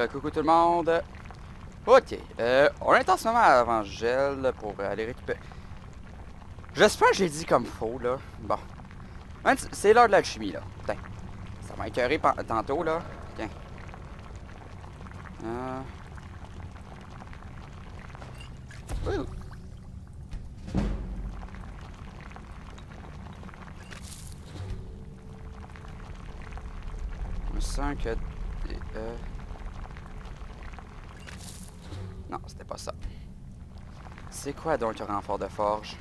dire coucou tout le monde. Ok, on est en ce moment à Evangel pour aller récupérer... J'espère que j'ai dit comme faux, là. Bon. C'est l'heure de l'alchimie, là. Putain. Ça m'a écœuré tantôt, là. Tiens. Ouh. Je me sens que... Non, c'était pas ça. C'est quoi donc un renfort de forge?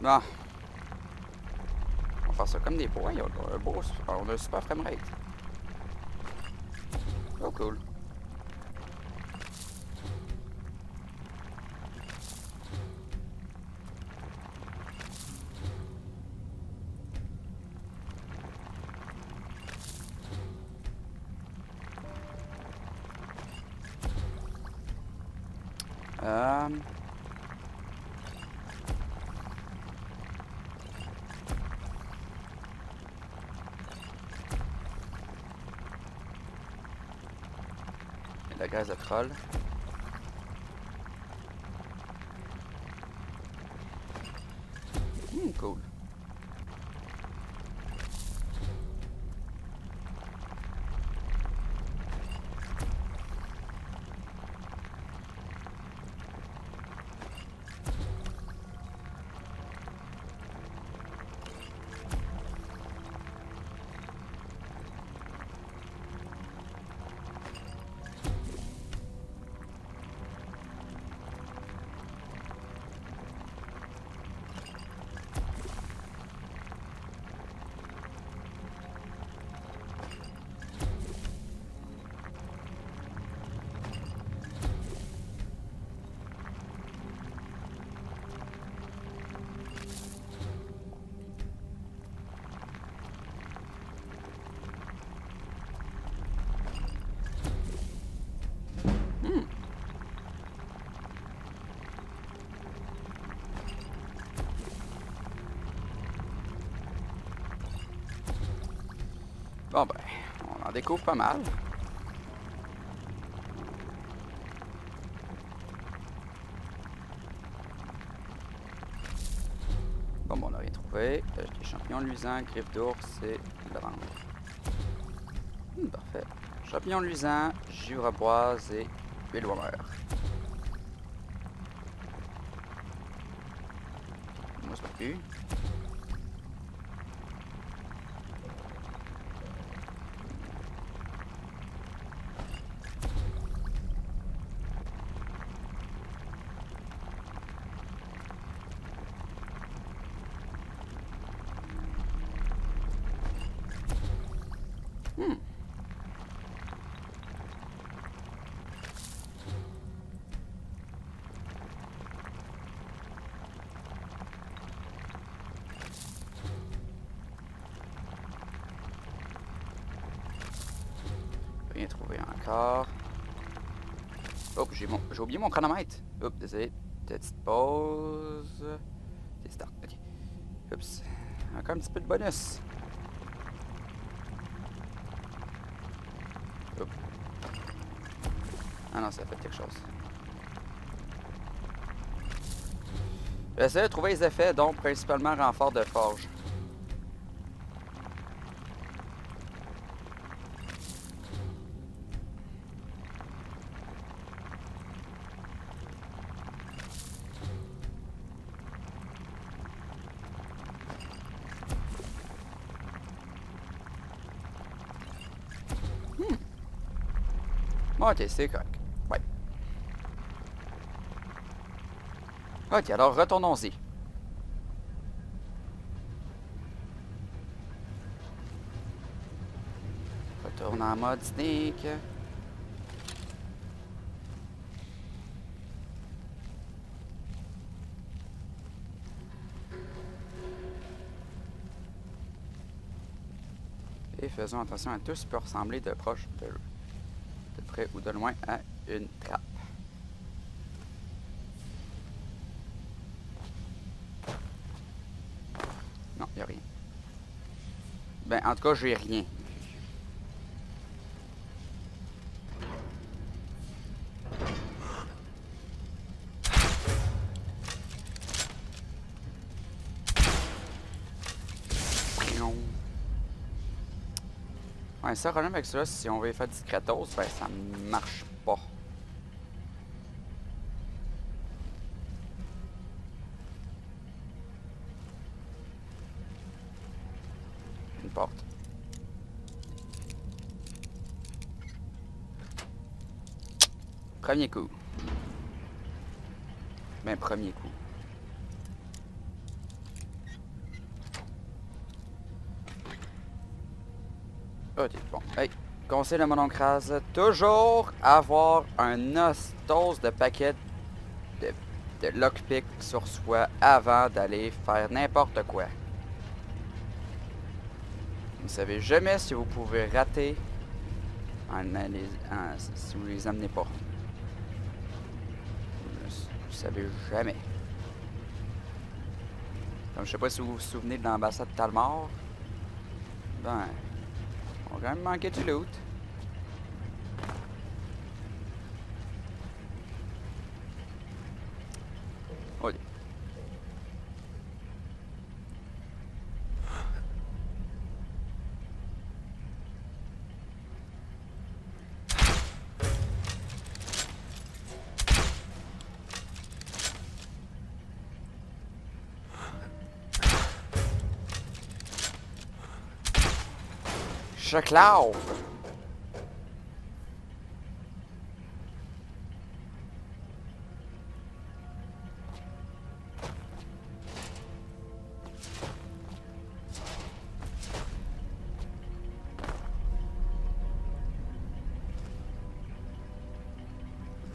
Bon. On va faire ça comme des points. On a un beau... On a un super framerate. Oh, cool. La gaz de troll. Cool. Bon ben, on en découvre pas mal. Bon, on n'a rien trouvé. Des champignons luisants, griffes d'ours et lavande. Parfait. Champignons luisants, givre boise et huile warmer. Moi, c'est pas plus. Rien trouvé encore. Oh, j'ai oublié mon chronomètre. Oups, désolé. Petite pause. C'est start. Ok. Oups. Encore un petit peu de bonus. Oups. Ah non, ça a fait quelque chose. J'essaie de trouver les effets, donc principalement renfort de forge. Ok, c'est correct. Ouais. Ok, alors retournons-y. Retourne en mode sneak. Et faisons attention à tout ce qui peut ressembler de proche, de près ou de loin à une trappe. Ben, en tout cas, j'ai rien. Ouais, ça, le problème avec ça, si on veut faire discretos, ben ça marche pas. Une porte. Premier coup. Ben, premier coup. Ok, bon. Hey, conseil de mon oncle Raz, toujours avoir un ostos de paquet de, de lockpick sur soi avant d'aller faire n'importe quoi. Vous savez jamais si vous pouvez rater si vous les amenez pas. Vous savez jamais. Comme je sais pas si vous vous souvenez de l'ambassade de Talmor. Ben, on va quand même manquer du loot. Ok. Chaclave!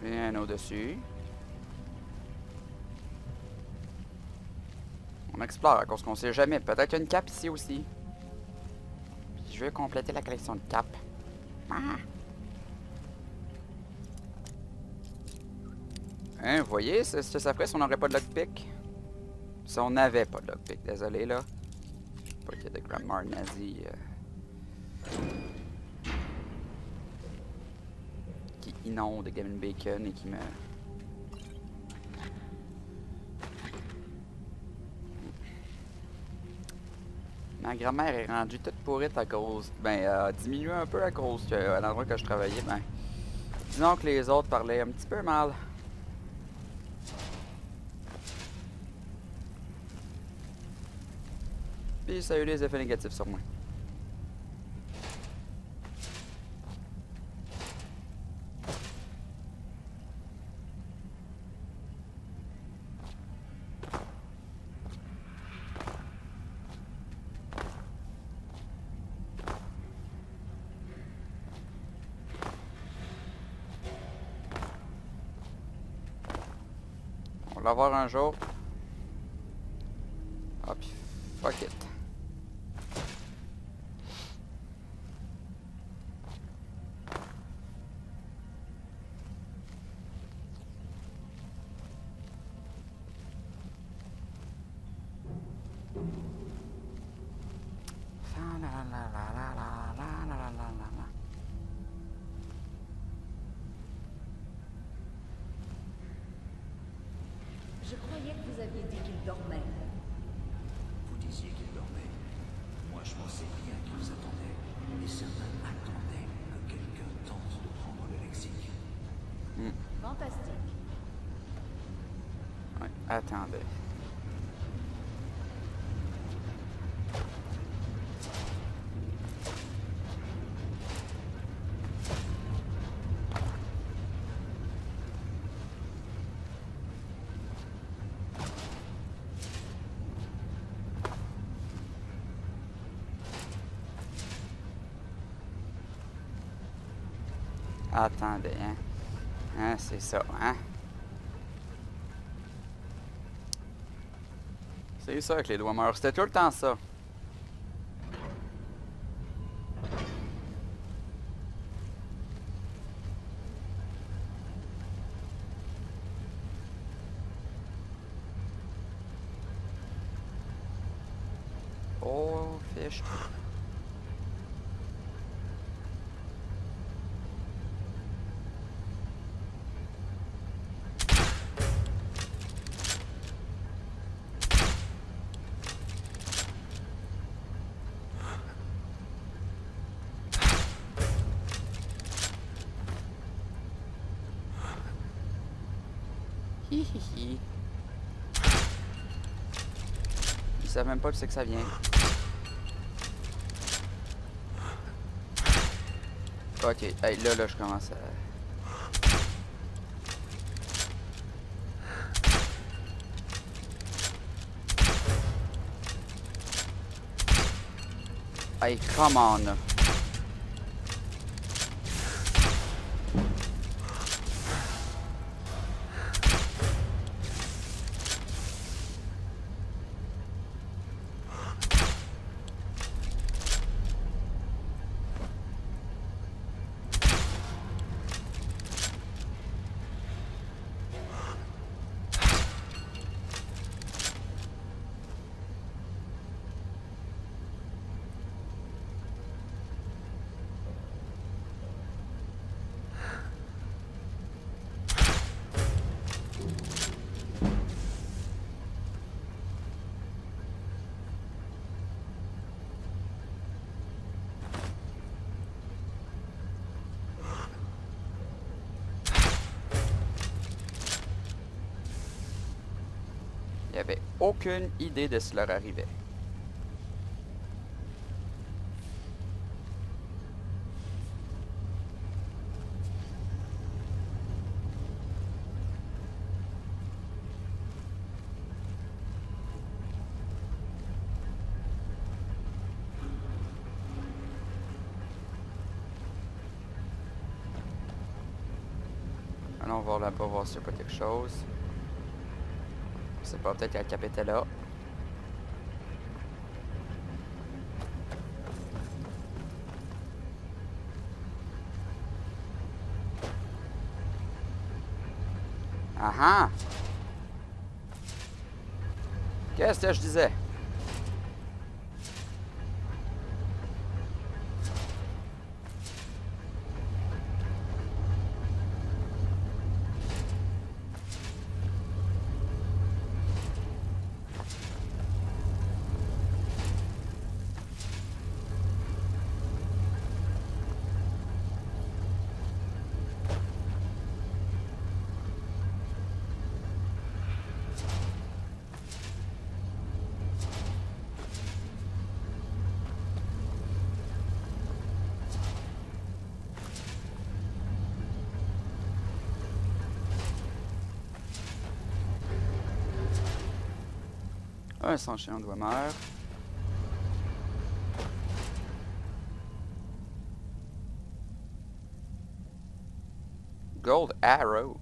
Rien au-dessus. On explore à cause qu'on sait jamais. Peut-être qu'il y a une cape ici aussi. Puis je veux compléter la collection de capes. Ah. Hein, vous voyez, ce que ça ferait si on n'aurait pas de lockpick? Si on n'avait pas de lockpick, désolé là. Pas qu'il y ait de grammar nazi qui inonde Gavin Bacon et qui me... Ma grand-mère est rendue toute pourrite à cause... Ben, a diminué un peu à cause que, à l'endroit que je travaillais, ben... Disons que les autres parlaient un petit peu mal. Puis ça a eu des effets négatifs sur moi. On va l'avoir un jour. Ah, puis fuck it. Je croyais que vous aviez dit qu'il dormait. Vous disiez qu'il dormait. Moi, je pensais bien qu'il vous attendait. Et certains attendaient que quelqu'un tente de prendre le lexique. Fantastique. Ouais, attendez. Attendez, hein. Hein, c'est ça, hein. C'est ça avec les doigts morts. C'était tout le temps ça. Oh, fish. Hi hi hi. Ils savent même pas d'où c'est que ça vient. Ok, hey, là, je commence à... Hey, come on. Il avait aucune idée de ce qui leur arrivait. Allons voir là-bas, voir s'il n'y a pas quelque chose. Je sais pas, peut-être que la cape était là. Ah ah! Qu'est-ce que je disais? Un sang-chien de Dwemer. Gold Arrow.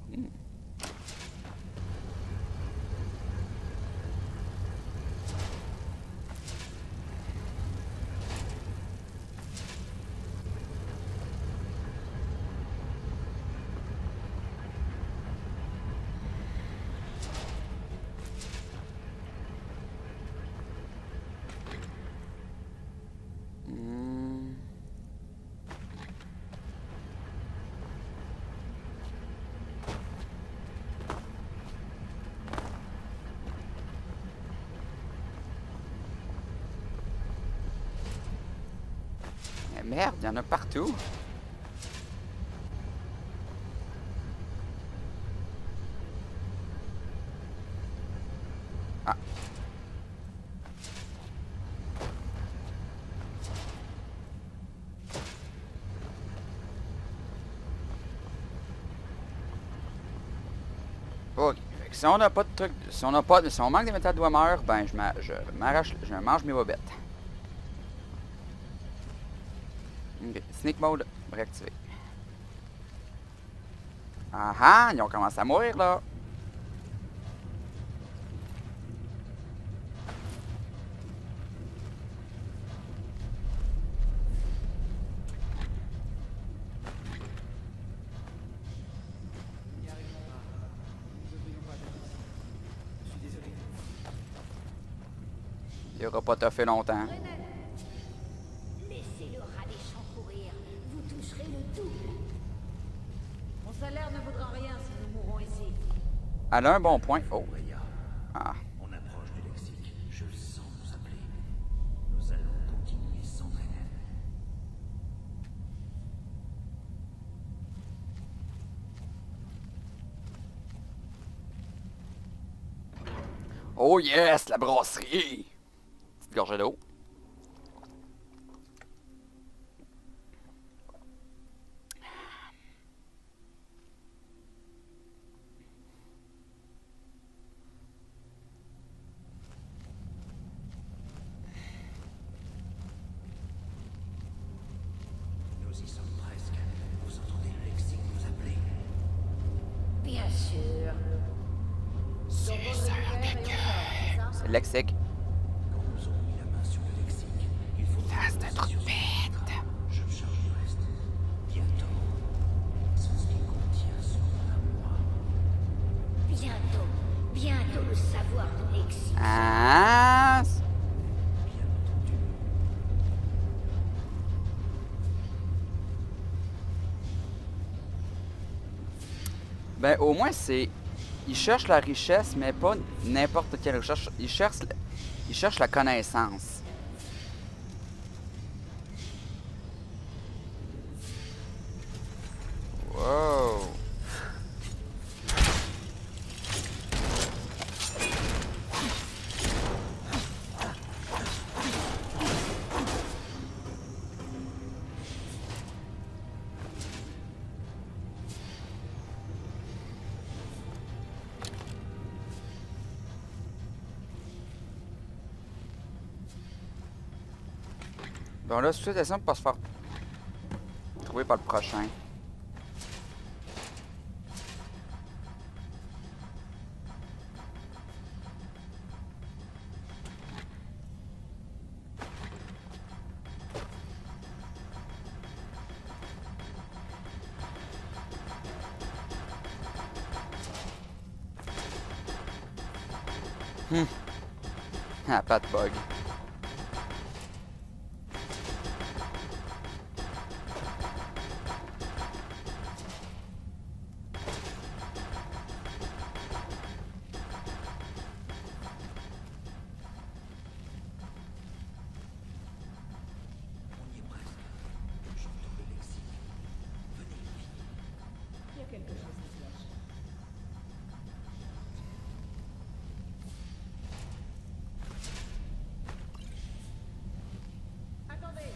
Merde, il y en a partout. Ah. Ok. Fait que si on n'a pas de truc, si on manque des métals de Dwemer, ben je mange mes bobettes. Ok. Sneak mode réactivé. Ah ah, ils ont commencé à mourir là. Il aura pas toffé longtemps. Laissez le rat des champs courir. Vous toucherez le double. Mon salaire ne vaudra rien si nous mourrons ici. Elle a un bon point. Oh. Freya, Ah. on approche du lexique. Je le sens nous appeler. Nous allons continuer sans elle. Oh yes, la brasserie! Petite gorgée d'eau. Nous y sommes presque. Vous entendez le lexique nous appeler? Bien sûr. Donc on le récupère et on sort, c'est ça? C'est le lexique. Quand nous aurons mis la main sur le lexique, il faudra c'est un truc bête. Je me charge du reste. Bientôt. C'est ce qui contient sur mon armoire. Bientôt le savoir de Lexi. Ah! Bien entendu. Ben, au moins, c'est... Il cherche la richesse, mais pas n'importe quelle richesse. Il cherche la connaissance. Wow! Bon là, c'est tout simple pour pas se faire trouver par le prochain. Ah, pas de bug. On y est presque. J'entends le lexique. Venez, vite. Il y a quelque chose qui se lâche. Attendez!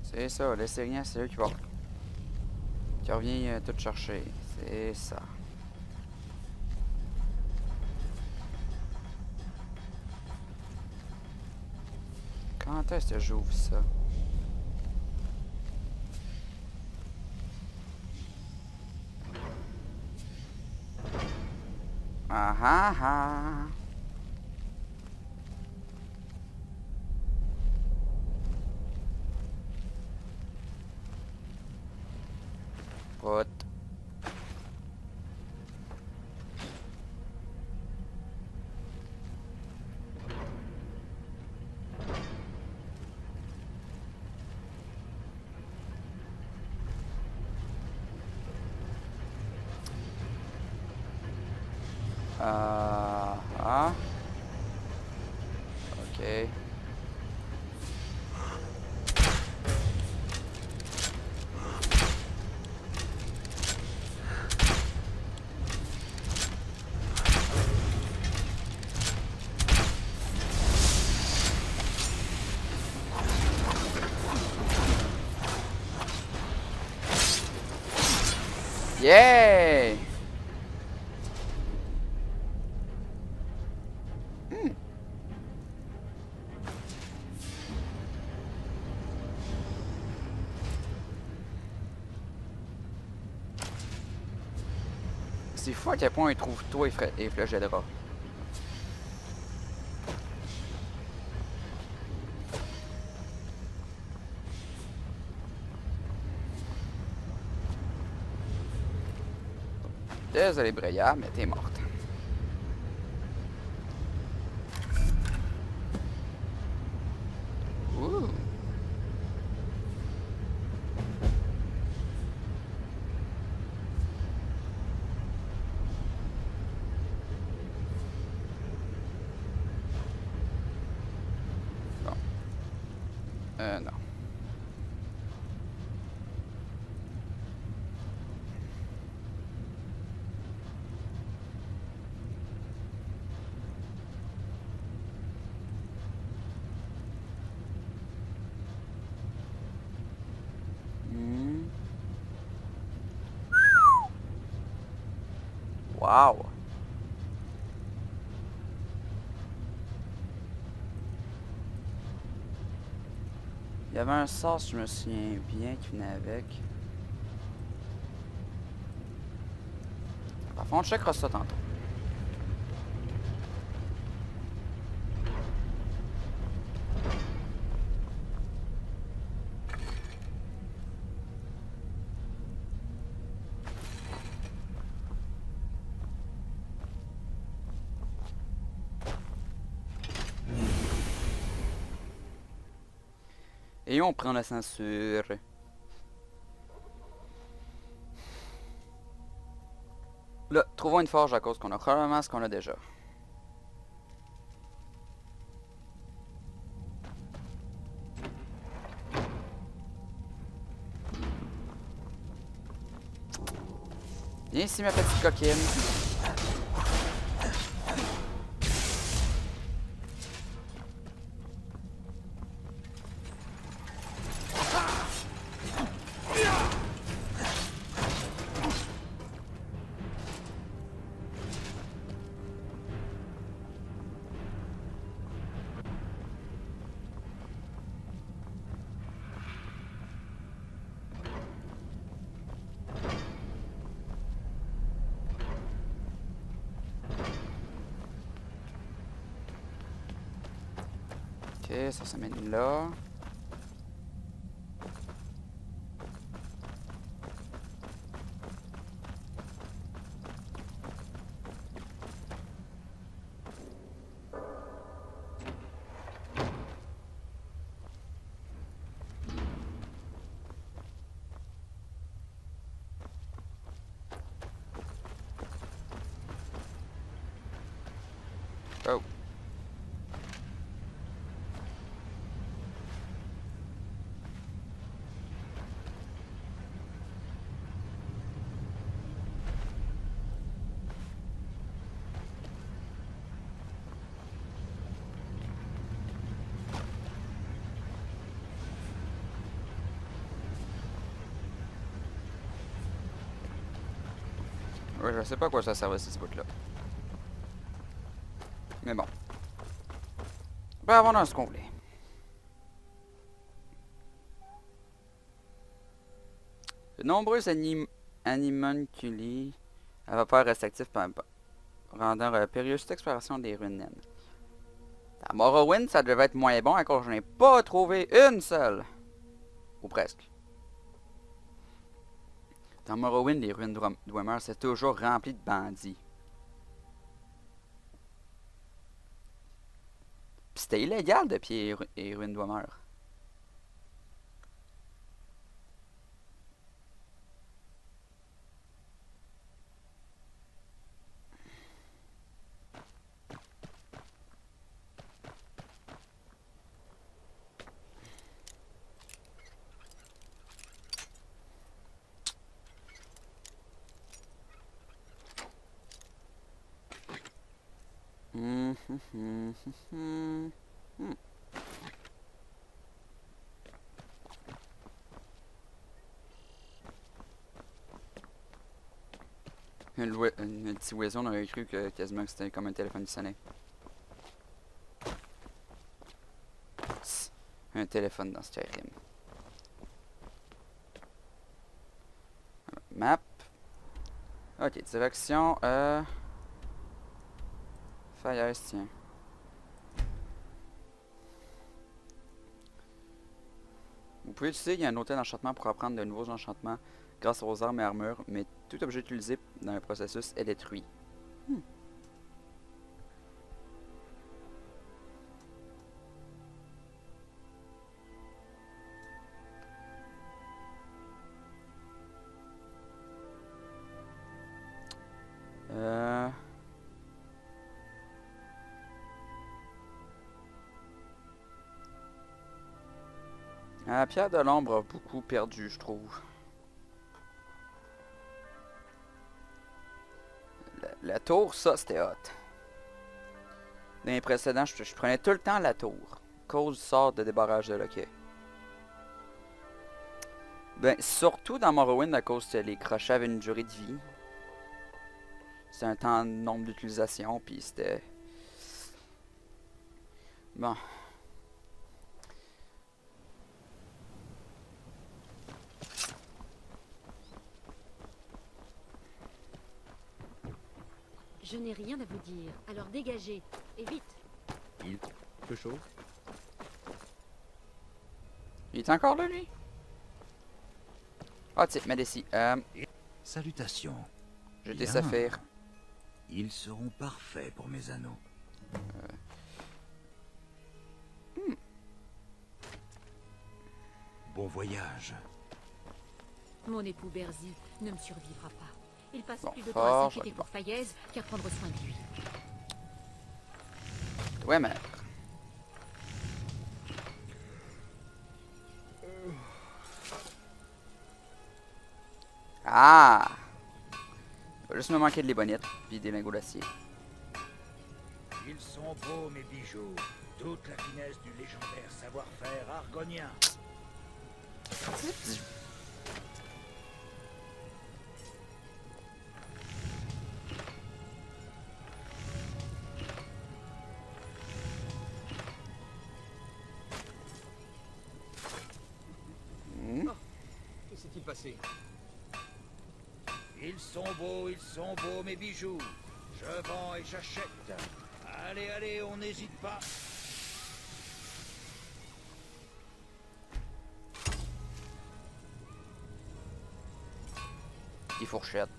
C'est ça, laissez rien, c'est eux qui revient tout chercher. C'est ça. Quand est-ce que j'ouvre ça? Ah ah ah! What? Ah. Ok. Yeah! C'est fou à quel point il trouve toi et flèche de drap. Désolé Breya, mais t'es morte. Ouh. Non. Wow! Il y avait un sort, si je me souviens bien, qui venait avec. Par contre, on checkera ça tantôt. Et on prend la censure. Là, trouvons une forge à cause qu'on a probablement ce qu'on a déjà. Viens ici, ma petite coquine. Ok, ça mène là. Oh. Ouais, je sais pas à quoi ça servait ce bout-là. Mais bon. On peut avoir un ce complet. De nombreux animunculi à vapeur restent actifs pendant la période d'exploration des ruines naines. À Morrowind, ça devait être moins bon, encore je n'ai pas trouvé une seule. Ou presque. Dans Morrowind, les ruines Dwemer, c'est toujours rempli de bandits. Pis c'était illégal de piller les ruines Dwemer. Un petit oiseau, on aurait cru que quasiment que c'était comme un téléphone qui sonnait. Un téléphone dans Skyrim. Map. Ok, direction. Fire, tiens. Vous pouvez utiliser, il y a un hôtel d'enchantement pour apprendre de nouveaux enchantements grâce aux armes et armures, mais tout objet utilisé dans un processus est détruit. La pierre de l'ombre a beaucoup perdu, je trouve. La tour, ça, c'était hot. Dans les précédents, je prenais tout le temps la tour. Cause du sort de débarrage de loquet. Ben, surtout dans Morrowind, à cause que les crochets avaient une durée de vie. C'est un temps nombre d'utilisation, puis c'était... Bon. Je n'ai rien à vous dire, alors dégagez, et vite. Quelque chose? Il est encore là, lui? Ah, tiens, Médécie. Salutations. J'ai des Bien. saphirs. Ils seront parfaits pour mes anneaux. Bon voyage. Mon époux Berzi ne me survivra pas. Il passe Bon, plus de temps à fort, s'inquiéter pour Fayez qu'à prendre soin de lui. Ouais, mais... Ah! Il va juste me manquer de les bonnettes, puis des lingots d'acier. Ils sont beaux, mes bijoux. Toute la finesse du légendaire savoir-faire argonien. Que s'est-il passé? Ils sont beaux, mes bijoux. Je vends et j'achète. Allez, allez, on n'hésite pas. Des fourchettes.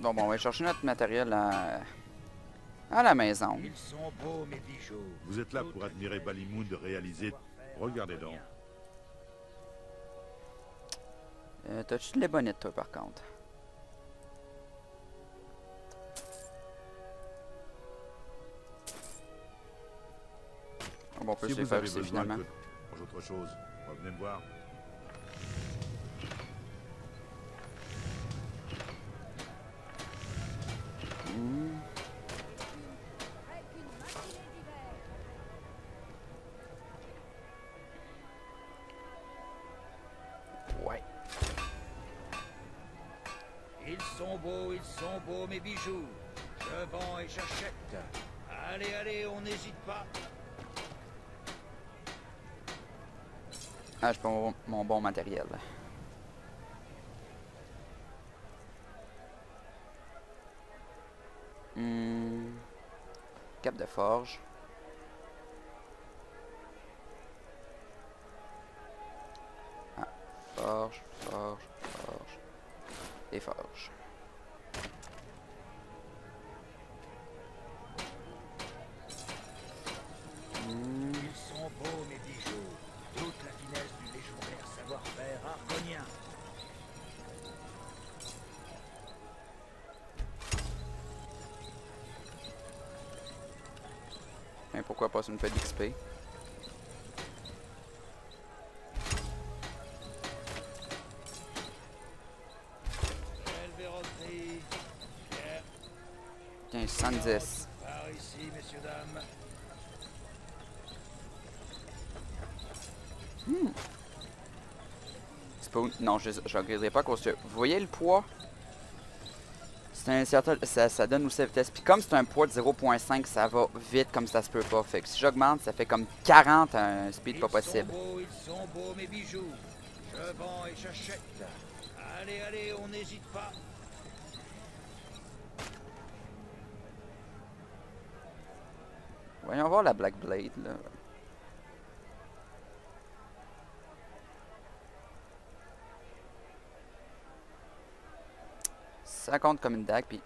Bon, on va chercher notre matériel à la maison. Ils sont beaux, mes bijoux. Vous êtes là pour admirer Ballymoon réaliser. Regardez donc. T'as-tu de les bonnettes, toi, par contre? Bon, on peut Si se les vous faire avez aussi, besoin finalement. de autre chose, revenez me voir. Ouais. Ils sont beaux, mes bijoux. Je vends et j'achète. Allez, allez, on n'hésite pas. Ah, je prends mon bon matériel. Cap de forge. Ah, forge, forge, forge. Et forge. Ils sont beaux, mes bijoux. Toute la finesse du légendaire savoir-faire argonien. Et pourquoi pas une feuille d'XP? Belle verroterie. Pierre, 1510. par ici, messieurs, dames. C'est pas... Non, je regarderai pas cause que... Vous voyez le poids? C'est un certain... Ça donne aussi la vitesse. Puis comme c'est un poids de 0.5, ça va vite comme ça se peut pas. Fait que si j'augmente, ça fait comme 40 à un speed pas possible. Ils sont beaux, mes bijoux. Je vends et j'achète. Allez, allez, on n'hésite pas. Voyons voir la Black Blade, là. Ça compte comme une dague, puis...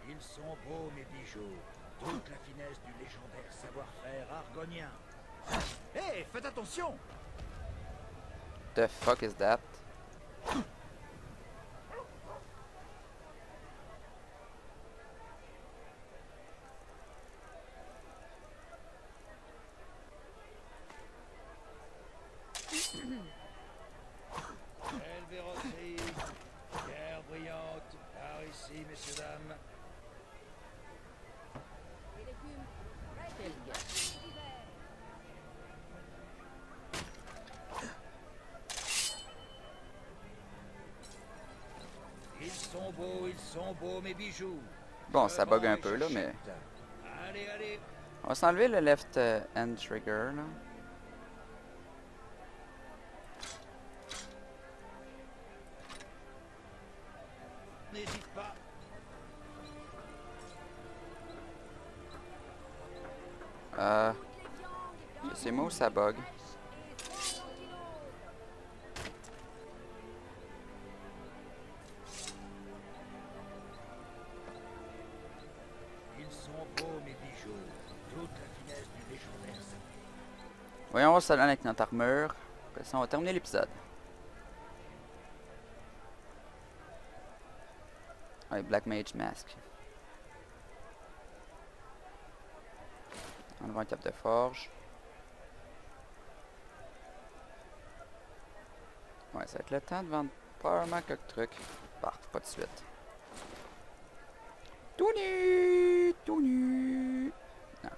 Ils sont beaux, mes bijoux. Toute la finesse du légendaire savoir-faire argonien. Hé, faites attention! The fuck is that? Elvéroterie, pierre brillante, par ici, messieurs, dames. Les légumes, Quel gars. Ils sont beaux, mes bijoux. Bon, ça bug un peu là, mais... Allez, allez. On va s'enlever le left hand trigger là. N'hésite pas. Je sais moi où ça bug. Ils sont beaux, mes bijoux. Toute la finesse du légendaire. Voyons voir ça donne avec notre armure. Après ça, on va terminer l'épisode. Ouais, Black Mage Mask. Enlevons un cap de forge. Ouais, ça va être le temps de vendre probablement quelques trucs. Bah, pas de suite. Tout nu! Tout nu! Non.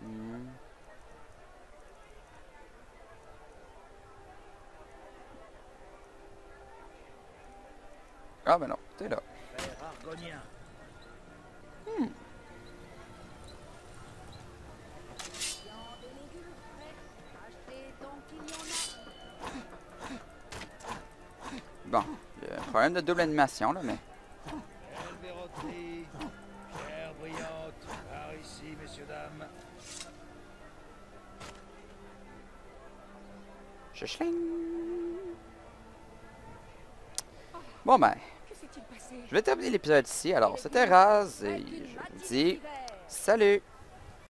Hmm. Ah ben non, t'es là. Faire argonien. viande et légumes frais. Achetez tant qu'il y en a. Bon, il y a un problème de double animation là, mais... Elvéroterie, pierre brillante, par ici, messieurs, dames. Chachling! Bon ben, Que s'est-il passé? je vais terminer l'épisode ici. Alors, c'était Raz et je vous dis salut!